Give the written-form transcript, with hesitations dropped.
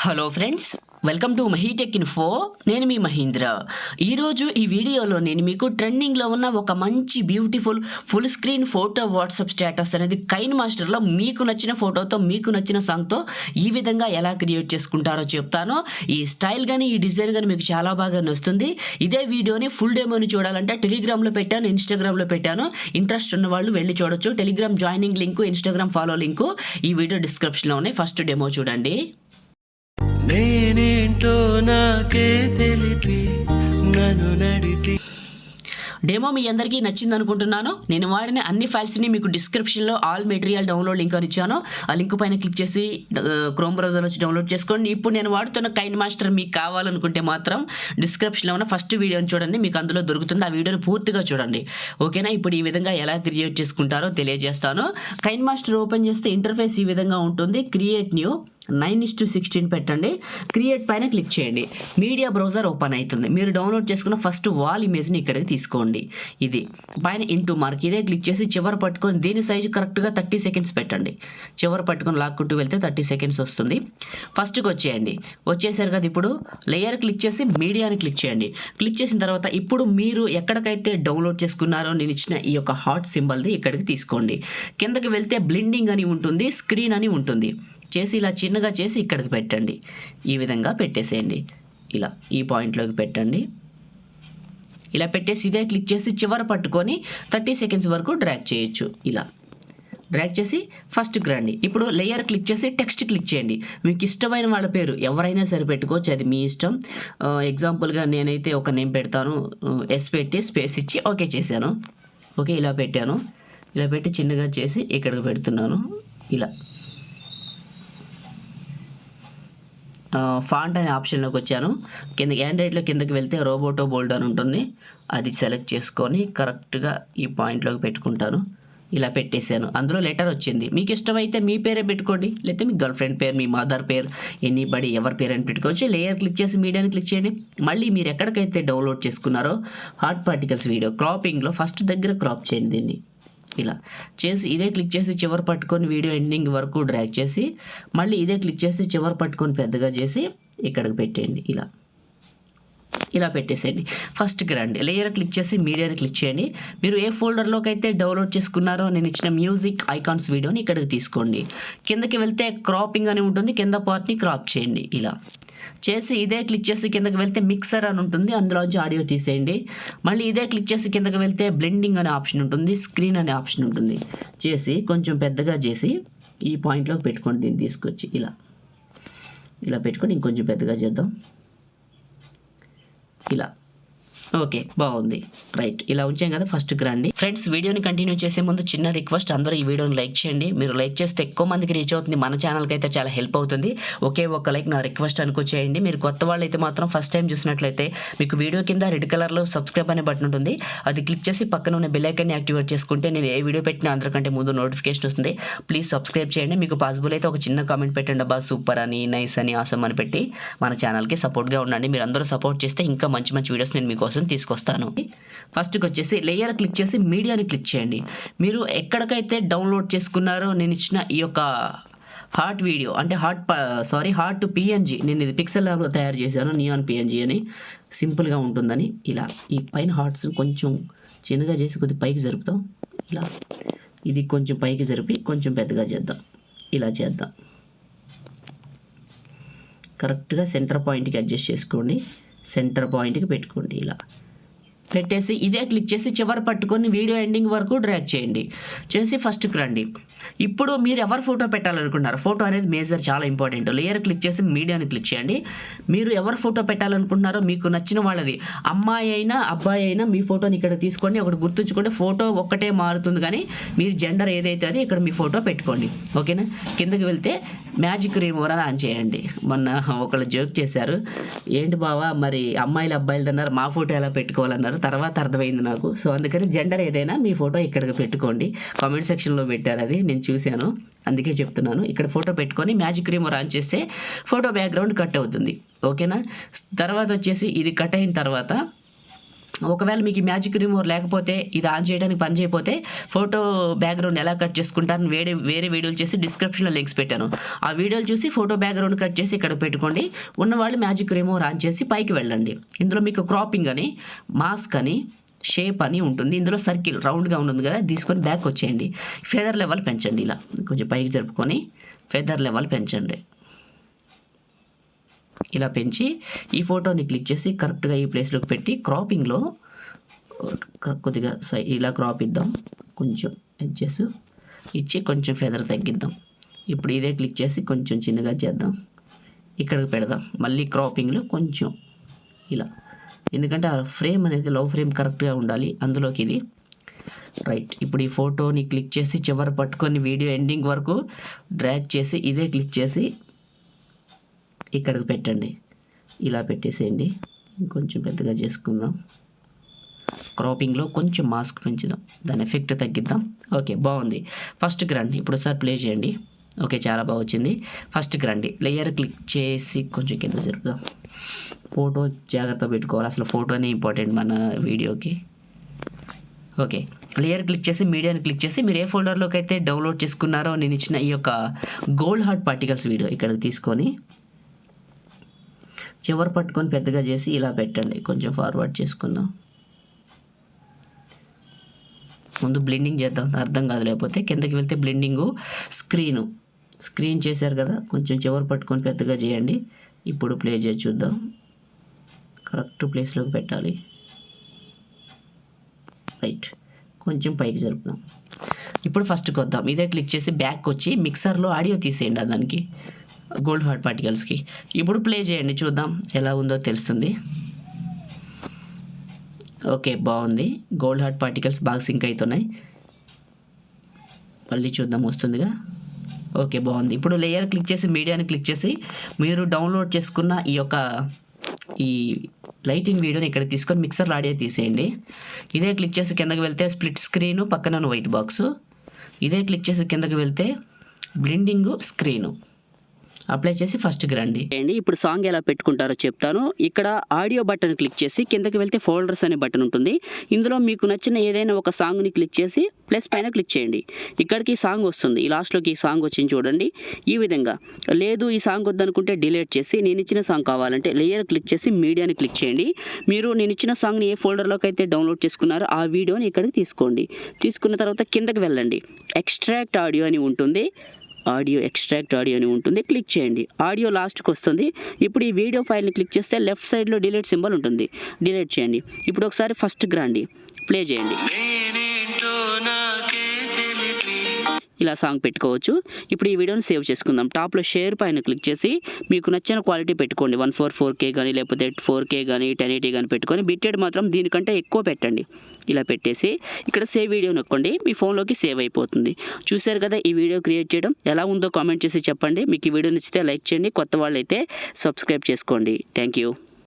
Hello friends, welcome to MahiTech info. నేను మీ మహీంద్ర. ఈరోజు ఈ వీడియోలో నేను మీకు ట్రెండింగ్లో ఉన్న ఒక మంచి beautiful full screen photo WhatsApp status అనేది కైన్ మాస్టర్లో మీకు నచ్చిన ఫోటోతో మీకు నచ్చిన సాంగ్తో ఈ విధంగా ఎలా క్రియేట్ చేసుకుంటారో చెప్తాను. ఈ స్టైల్ కానీ ఈ డిజైన్ కానీ మీకు చాలా బాగా నచ్చుతుంది. ఇదే వీడియోని ఫుల్ డెమోని చూడాలంటే టెలిగ్రామ్లో పెట్టాను, ఇన్స్టాగ్రామ్లో పెట్టాను. ఇంట్రెస్ట్ ఉన్న వాళ్ళు వెళ్ళి చూడొచ్చు. Telegram joining link, Instagram follow link ఈ వీడియో డిస్క్రిప్షన్లో ఉన్నాయి. ఫస్ట్ డెమో చూడండి. నేనేంటో నాకే తెలిపి నన్ను నడిపి. డెమో మీ అందరికీ నచ్చింది అనుకుంటున్నాను. నేను వాడిన అన్ని ఫైల్స్ని మీకు డిస్క్రిప్షన్లో ఆల్ మెటీరియల్ డౌన్లోడ్ లింక్ అని ఇచ్చాను. ఆ లింక్ పైన క్లిక్ చేసి క్రోమ్ బ్రౌజర్లో వచ్చి డౌన్లోడ్ చేసుకోండి. ఇప్పుడు నేను వాడుతున్న కైన్ మాస్టర్ మీకు కావాలనుకుంటే మాత్రం డిస్క్రిప్షన్లో ఉన్న ఫస్ట్ వీడియోని చూడండి, మీకు అందులో దొరుకుతుంది. ఆ వీడియోని పూర్తిగా చూడండి, ఓకేనా? ఇప్పుడు ఈ విధంగా ఎలా క్రియేట్ చేసుకుంటారో తెలియజేస్తాను. కైన్ మాస్టర్ ఓపెన్ చేస్తే ఇంటర్ఫేస్ ఈ విధంగా ఉంటుంది. క్రియేట్ న్యూ 9:16 పెట్టండి. క్రియేట్ పైన క్లిక్ చేయండి. మీడియా బ్రౌజర్ ఓపెన్ అవుతుంది. మీరు డౌన్లోడ్ చేసుకున్న ఫస్ట్ వాల్ ఇమేజ్ని ఇక్కడికి తీసుకోండి. ఇది పైన ఇంటూ మార్క్ ఇదే క్లిక్ చేసి చివరి పట్టుకొని దీని సైజు కరెక్ట్గా 30 సెకండ్స్ పెట్టండి. చివరి పట్టుకొని లాక్కుంటూ వెళ్తే 30 సెకండ్స్ వస్తుంది. ఫస్ట్కి వచ్చేయండి. వచ్చేసారు కదా, ఇప్పుడు లేయర్ క్లిక్ చేసి మీడియాని క్లిక్ చేయండి. క్లిక్ చేసిన తర్వాత ఇప్పుడు మీరు ఎక్కడికైతే డౌన్లోడ్ చేసుకున్నారో నేను ఇచ్చిన ఈ యొక్క హార్ట్ సింబల్ది ఇక్కడికి తీసుకోండి. కిందకి వెళ్తే బ్లెండింగ్ అని ఉంటుంది, స్క్రీన్ అని ఉంటుంది. చేసి ఇలా చిన్నగా చేసి ఇక్కడికి పెట్టండి. ఈ విధంగా పెట్టేసేయండి. ఇలా ఈ పాయింట్లోకి పెట్టండి. ఇలా పెట్టేసి ఇదే క్లిక్ చేసి చివర పట్టుకొని 30 సెకండ్స్ వరకు డ్రాగ్ చేయొచ్చు. ఇలా డ్రాగ్ చేసి ఫస్ట్కి రండి. ఇప్పుడు లేయర్ క్లిక్ చేసి టెక్స్ట్ క్లిక్ చేయండి. మీకు ఇష్టమైన వాళ్ళ పేరు ఎవరైనా సరే పెట్టుకోవచ్చు, అది మీ ఇష్టం. ఎగ్జాంపుల్గా నేనైతే ఒక నేమ్ పెడతాను. ఎస్ పెట్టి స్పేస్ ఇచ్చి ఓకే చేశాను. ఓకే, ఇలా పెట్టాను. ఇలా పెట్టి చిన్నగా చేసి ఇక్కడికి పెడుతున్నాను. ఇలా ఫాంట్ అనే ఆప్షన్లోకి వచ్చాను. కింద ఆండ్రాయిడ్లో కిందకి వెళ్తే రోబోటో బోల్డ్ అని ఉంటుంది, అది సెలెక్ట్ చేసుకొని కరెక్ట్గా ఈ పాయింట్లోకి పెట్టుకుంటాను. ఇలా పెట్టేశాను. అందులో లెటర్ వచ్చింది. మీకు ఇష్టమైతే మీ పేరే పెట్టుకోండి, లేకపోతే మీ గర్ల్ ఫ్రెండ్ పేరు, మీ మదర్ పేరు, ఎనీబడి ఎవరి పేరు అని పెట్టుకోవచ్చు. లేయర్ క్లిక్ చేసి మీడియాని క్లిక్ చేయండి. మళ్ళీ మీరు ఎక్కడికైతే డౌన్లోడ్ చేసుకున్నారో హార్ట్ పార్టికల్స్ వీడియో క్రాపింగ్లో ఫస్ట్ దగ్గర క్రాప్ చేయండి. దీన్ని ఇలా చేసి ఇదే క్లిక్ చేసి చివరి పట్టుకొని వీడియో ఎండింగ్ వరకు డ్రాగ్ చేసి మళ్ళీ ఇదే క్లిక్ చేసి చివరి పట్టుకొని పెద్దగా చేసి ఇక్కడికి పెట్టేయండి. ఇలా పెట్టేసేయండి. ఫస్ట్కి రండి. లేయర్ క్లిక్ చేసి మీడియాని క్లిక్ చేయండి. మీరు ఏ ఫోల్డర్లోకి అయితే డౌన్లోడ్ చేసుకున్నారో నేను ఇచ్చిన మ్యూజిక్ ఐకాన్స్ వీడియోని ఇక్కడికి తీసుకోండి. కిందకి వెళ్తే క్రాపింగ్ అని ఉంటుంది, కింద పార్ట్ని క్రాప్ చేయండి. ఇలా చేసి ఇదే క్లిక్ చేసి కిందకి వెళ్తే మిక్సర్ అని ఉంటుంది, అందులోంచి ఆడియో తీసేయండి. మళ్ళీ ఇదే క్లిక్ చేసి కిందకి వెళ్తే బ్లెండింగ్ అనే ఆప్షన్ ఉంటుంది, స్క్రీన్ అనే ఆప్షన్ ఉంటుంది. చేసి కొంచెం పెద్దగా చేసి ఈ పాయింట్లోకి పెట్టుకోండి. దీన్ని తీసుకొచ్చి ఇలా పెట్టుకొని ఇంకొంచెం పెద్దగా చేద్దాం. ఇలా ఓకే, బాగుంది. రైట్, ఇలా ఉంచాం కదా. ఫస్ట్కి రండి. ఫ్రెండ్స్, వీడియోని కంటిన్యూ చేసే ముందు చిన్న రిక్వెస్ట్, అందరూ ఈ వీడియోని లైక్ చేయండి. మీరు లైక్ చేస్తే ఎక్కువ మందికి రీచ్ అవుతుంది, మన ఛానల్కి అయితే చాలా హెల్ప్ అవుతుంది. ఒకే ఒక్క లైక్ నా రిక్వెస్ట్ అనుకో చేయండి. మీరు కొత్త వాళ్ళు అయితే మాత్రం ఫస్ట్ టైం చూసినట్లయితే మీకు వీడియో కింద రెడ్ కలర్లో సబ్స్క్రైబ్ అనే బటన్ ఉంటుంది, అది క్లిక్ చేసి పక్కన ఉన్న బెల్ ఐకాన్ని యాక్టివేట్ చేసుకుంటే నేను ఏ వీడియో పెట్టినా అందరికంటే ముందు నోటిఫికేషన్ వస్తుంది. ప్లీజ్ సబ్స్క్రైబ్ చేయండి. మీకు పాసిబుల్ అయితే ఒక చిన్న కామెంట్ పెట్టండి, అబ్బా సూపర్ అని, నైస్ అని, ఆసమ్ అని పెట్టి మన ఛానల్కి సపోర్ట్గా ఉండండి. మీరు అందరూ సపోర్ట్ చేస్తే ఇంకా మంచి మంచి వీడియోస్ నేను మీకోసం తీసుకొస్తాను. ఫస్ట్కి వచ్చేసి లేయర్ క్లిక్ చేసి మీడియాని క్లిక్ చేయండి. మీరు ఎక్కడికైతే డౌన్లోడ్ చేసుకున్నారో నేను ఇచ్చిన ఈ యొక్క హార్ట్ వీడియో అంటే హార్ట్ పిఎన్జీ, నేను ఇది పిక్సెల్ ల్యాబ్లో తయారు చేశాను, నియాన్ పిఎన్జీ అని, సింపుల్గా ఉంటుందని. ఇలా ఈ పైన హార్ట్స్ని కొంచెం చిన్నగా చేసి కొద్దిగా పైకి జరుపుతాం. ఇలా ఇది కొంచెం పైకి జరిపి కొంచెం పెద్దగా చేద్దాం. ఇలా చేద్దాం. కరెక్ట్గా సెంటర్ పాయింట్కి అడ్జస్ట్ చేసుకోండి. సెంటర్ పాయింట్కి పెట్టుకోండి. ఇలా పెట్టేసి ఇదే క్లిక్ చేసి చివరి పట్టుకొని వీడియో ఎండింగ్ వరకు డ్రాగ్ చేయండి. చేసి ఫస్ట్కి రండి. ఇప్పుడు మీరు ఎవరు ఫోటో పెట్టాలనుకుంటున్నారు, ఫోటో అనేది మేజర్, చాలా ఇంపార్టెంట్. లేయర్ క్లిక్ చేసి మీడియాని క్లిక్ చేయండి. మీరు ఎవరు ఫోటో పెట్టాలనుకుంటున్నారో మీకు నచ్చిన వాళ్ళది, అమ్మాయి అయినా అబ్బాయి అయినా మీ ఫోటోని ఇక్కడ తీసుకోండి. ఒకటి గుర్తుంచుకోండి, ఫోటో ఒక్కటే మారుతుంది కానీ మీరు జెండర్ ఏదైతే అది ఇక్కడ మీ ఫోటో పెట్టుకోండి, ఓకేనా? కిందకి వెళ్తే మ్యాజిక్ రిమూవర్ అని ఆన్ చేయండి. మొన్న ఒకళ్ళు జోక్ చేశారు, ఏంటి బావా మరి అమ్మాయిలు అబ్బాయిలు అన్నారు, మా ఫోటో ఎలా పెట్టుకోవాలన్నారు. తర్వాత అర్థమైంది నాకు. సో అందుకని జెండర్ ఏదైనా మీ ఫోటో ఇక్కడికి పెట్టుకోండి. కామెంట్ సెక్షన్లో పెట్టారు, అది నేను చూశాను, అందుకే చెప్తున్నాను. ఇక్కడ ఫోటో పెట్టుకొని మ్యాజిక్ రిమూవర్ ఆన్ చేస్తే ఫోటో బ్యాక్గ్రౌండ్ కట్ అవుతుంది, ఓకేనా? తర్వాత వచ్చేసి ఇది కట్ అయిన తర్వాత ఒకవేళ మీకు ఈ మ్యాజిక్ రిమూవర్ లేకపోతే ఇది ఆన్ చేయడానికి పని చేయకపోతే ఫోటో బ్యాక్గ్రౌండ్ ఎలా కట్ చేసుకుంటారని వేరే వీడియోలు చేసి డిస్క్రిప్షన్లో లింక్స్ పెట్టాను. ఆ వీడియోలు చూసి ఫోటో బ్యాక్గ్రౌండ్ కట్ చేసి ఇక్కడ పెట్టుకోండి. ఉన్నవాళ్ళు మ్యాజిక్ రిమూవర్ ఆన్ చేసి పైకి వెళ్ళండి. ఇందులో మీకు క్రాపింగ్ అని, మాస్క్ అని, షేప్ అని ఉంటుంది. ఇందులో సర్కిల్ రౌండ్గా ఉంటుంది కదా, తీసుకొని బ్యాక్ వచ్చేయండి. ఫెదర్ లెవెల్ పెంచండి. ఇలా కొంచెం పైకి జరుపుకొని ఫెదర్ లెవెల్ పెంచండి. ఇలా పెంచి ఈ ఫోటోని క్లిక్ చేసి కరెక్ట్గా ఈ ప్లేస్లోకి పెట్టి క్రాపింగ్లో కొద్దిగా ఇలా క్రాప్ ఇద్దాం. కొంచెం ఎడ్జెస్ ఇచ్చి కొంచెం ఫెదర్ తగ్గిద్దాం. ఇప్పుడు ఇదే క్లిక్ చేసి కొంచెం చిన్నగా చేద్దాం. ఇక్కడికి పెడదాం. మళ్ళీ క్రాపింగ్లో కొంచెం ఇలా, ఎందుకంటే ఆ ఫ్రేమ్ అనేది లవ్ ఫ్రేమ్ కరెక్ట్గా ఉండాలి అందులోకి ఇది. రైట్. ఇప్పుడు ఈ ఫోటోని క్లిక్ చేసి చివరి పట్టుకొని వీడియో ఎండింగ్ వరకు డ్రాగ్ చేసి ఇదే క్లిక్ చేసి ఇక్కడికి పెట్టండి. ఇలా పెట్టేసేయండి. కొంచెం పెద్దగా చేసుకుందాం. క్రాపింగ్లో కొంచెం మాస్క్ పెంచుదాం, దాని ఎఫెక్ట్ తగ్గిద్దాం. ఓకే, బాగుంది. ఫస్ట్కి రండి. ఇప్పుడు ఒకసారి ప్లే చేయండి. ఓకే, చాలా బాగా వచ్చింది. ఫస్ట్కి రండి. లేయర్ క్లిక్ చేసి కొంచెం కింద జరుపుదాం. ఫోటో జాగ్రత్త పెట్టుకోవాలి, అసలు ఫోటోనే ఇంపార్టెంట్ మన వీడియోకి. ఓకే, లేయర్ క్లిక్ చేసి మీడియాని క్లిక్ చేసి మీరు ఏ ఫోల్డర్లోకి అయితే డౌన్లోడ్ చేసుకున్నారో నేను ఇచ్చిన ఈ యొక్క గోల్డ్ హార్ట్ పార్టికల్స్ వీడియో ఇక్కడికి తీసుకొని చివరి పట్టుకొని పెద్దగా చేసి ఇలా పెట్టండి. కొంచెం ఫార్వర్డ్ చేసుకుందాం. ముందు బ్లెండింగ్ చేద్దాం, అర్థం కాదు లేకపోతే. కిందకి వెళ్తే బ్లెండింగు, స్క్రీన్ చేశారు కదా, కొంచెం చివరి పట్టుకొని పెద్దగా చేయండి. ఇప్పుడు ప్లే చేసి చూద్దాం. కరెక్ట్ ప్లేస్లోకి పెట్టాలి. రైట్, కొంచెం పైకి జరుపుదాం. ఇప్పుడు ఫస్ట్కి వద్దాం. ఇదే క్లిక్ చేసి బ్యాక్ వచ్చి మిక్సర్లో ఆడియో తీసేయండి దానికి, గోల్డ్ హార్ట్ పార్టికల్స్కి. ఇప్పుడు ప్లే చేయండి, చూద్దాం ఎలా ఉందో తెలుస్తుంది. ఓకే, బాగుంది. గోల్డ్ హార్ట్ పార్టికల్స్ బాగా సింక్ అవుతున్నాయి. మళ్ళీ చూద్దాం, వస్తుందిగా. ఓకే, బాగుంది. ఇప్పుడు లేయర్ క్లిక్ చేసి మీడియాని క్లిక్ చేసి మీరు డౌన్లోడ్ చేసుకున్న ఈ లైటింగ్ వీడియోని ఇక్కడ తీసుకొని మిక్సర్లో ఆడియో తీసేయండి. ఇదే క్లిక్ చేసి కిందకి వెళ్తే స్ప్లిట్ స్క్రీను, పక్కన వైట్ బాక్సు. ఇదే క్లిక్ చేసి కిందకి వెళ్తే బ్లెండింగు, స్క్రీను అప్లై చేసి ఫస్ట్కి రండి. ఇప్పుడు సాంగ్ ఎలా పెట్టుకుంటారో చెప్తాను. ఇక్కడ ఆడియో బటన్ క్లిక్ చేసి కిందకి వెళ్తే ఫోల్డర్స్ అనే బటన్ ఉంటుంది. ఇందులో మీకు నచ్చిన ఏదైనా ఒక సాంగ్ని క్లిక్ చేసి ప్లస్ పైన క్లిక్ చేయండి. ఇక్కడికి సాంగ్ వస్తుంది. ఈ లాస్ట్లోకి ఈ సాంగ్ వచ్చింది చూడండి. ఈ విధంగా. లేదు ఈ సాంగ్ వద్దనుకుంటే డిలీట్ చేసి నేను ఇచ్చిన సాంగ్ కావాలంటే లేయర్ క్లిక్ చేసి మీడియాని క్లిక్ చేయండి. మీరు నేను ఇచ్చిన సాంగ్ని ఏ ఫోల్డర్లోకి అయితే డౌన్లోడ్ చేసుకున్నారో ఆ వీడియోని ఇక్కడికి తీసుకోండి. తీసుకున్న తర్వాత కిందకి వెళ్ళండి. ఎక్స్ట్రాక్ట్ ఆడియో అని ఉంటుంది. ఎక్స్ట్రాక్ట్ ఆడియో అని ఉంటుంది. క్లిక్ చేయండి. ఆడియో లాస్ట్కి వస్తుంది. ఇప్పుడు ఈ వీడియో ఫైల్ని క్లిక్ చేస్తే లెఫ్ట్ సైడ్లో డిలీట్ సింబల్ ఉంటుంది. డిలీట్ చేయండి. ఇప్పుడు ఒకసారి ఫస్ట్కి రండి, ప్లే చేయండి. ఇలా సాంగ్ పెట్టుకోవచ్చు. ఇప్పుడు ఈ వీడియోని సేవ్ చేసుకుందాం. టాప్లో షేర్ పైన క్లిక్ చేసి మీకు నచ్చిన క్వాలిటీ పెట్టుకోండి. 144K కానీ లేకపోతే 4K కానీ 1080 కానీ పెట్టుకొని బిట్రేట్ మాత్రం దీనికంటే ఎక్కువ పెట్టండి. ఇలా పెట్టేసి ఇక్కడ సేవ్ వీడియో నొక్కండి. మీ ఫోన్లోకి సేవ్ అయిపోతుంది. చూశారు కదా ఈ వీడియో క్రియేట్ చేయడం. ఎలా ఉందో కామెంట్ చేసి చెప్పండి. మీకు ఈ వీడియో నచ్చితే లైక్ చేయండి. కొత్త వాళ్ళు అయితే సబ్స్క్రైబ్ చేసుకోండి. Thank you.